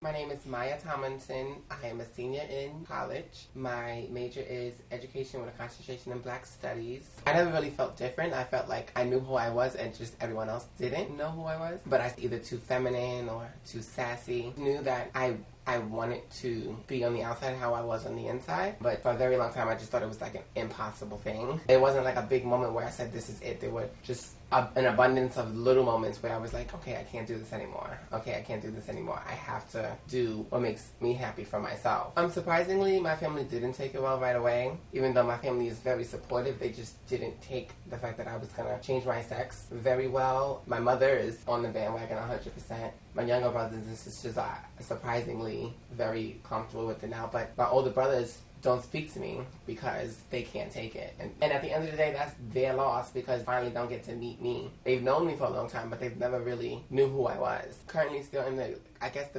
My name is Maya Tomlinson. I am a senior in college. My major is education with a concentration in Black Studies. I never really felt different. I felt like I knew who I was and just everyone else didn't know who I was. But I was either too feminine or too sassy. Knew that I wanted to be on the outside how I was on the inside. But for a very long time, I just thought it was like an impossible thing. It wasn't like a big moment where I said, this is it. There were just an abundance of little moments where I was like, okay, I can't do this anymore. Okay, I can't do this anymore. I have to do what makes me happy for myself. Surprisingly, my family didn't take it well right away. Even though my family is very supportive, they just didn't take the fact that I was going to change my sex very well. My mother is on the bandwagon 100%. My younger brothers and sisters are surprisingly very comfortable with it now, but my older brothers don't speak to me because they can't take it. And at the end of the day, that's their loss because they finally don't get to meet me. They've known me for a long time, but they've never really knew who I was. Currently still in the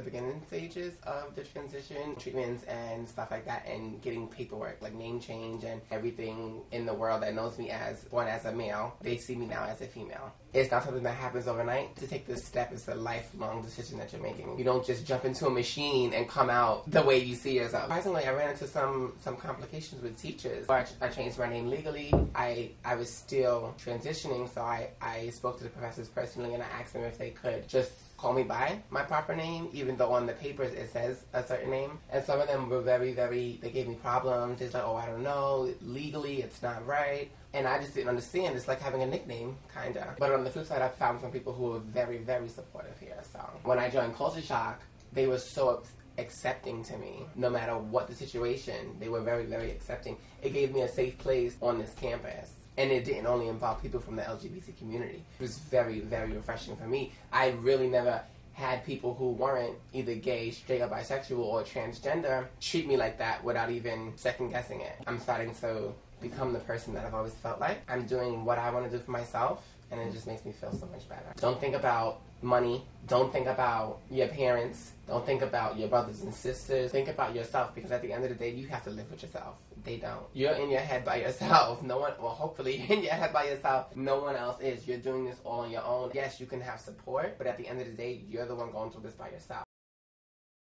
beginning stages of the transition, treatments and stuff like that, and getting paperwork, like name change and everything in the world that knows me as born as a male. They see me now as a female. It's not something that happens overnight. To take this step is a lifelong decision that you're making. You don't just jump into a machine and come out the way you see yourself. Surprisingly, I ran into some complications with teachers. I changed my name legally. I was still transitioning, so I spoke to the professors personally and I asked them if they could just call me by my proper name, even though on the papers it says a certain name. And some of them were very, they gave me problems. It's like, oh, I don't know, legally it's not right. And I just didn't understand. It's like having a nickname, kind of. But on the flip side, I found some people who were very, very supportive here. So when I joined Culture Shock, they were so accepting to me. No matter what the situation, they were very, very accepting. It gave me a safe place on this campus. And it didn't only involve people from the LGBT community. It was very, very refreshing for me. I really never had people who weren't either gay, straight or bisexual, or transgender treat me like that without even second guessing it. I'm starting to become the person that I've always felt like. I'm doing what I want to do for myself, and it just makes me feel so much better. Don't think about money. Don't think about your parents. Don't think about your brothers and sisters. Think about yourself, because at the end of the day, you have to live with yourself. They don't. You're in your head by yourself. No one, well, hopefully in your head by yourself. No one else is. You're doing this all on your own. Yes, you can have support, but at the end of the day, you're the one going through this by yourself.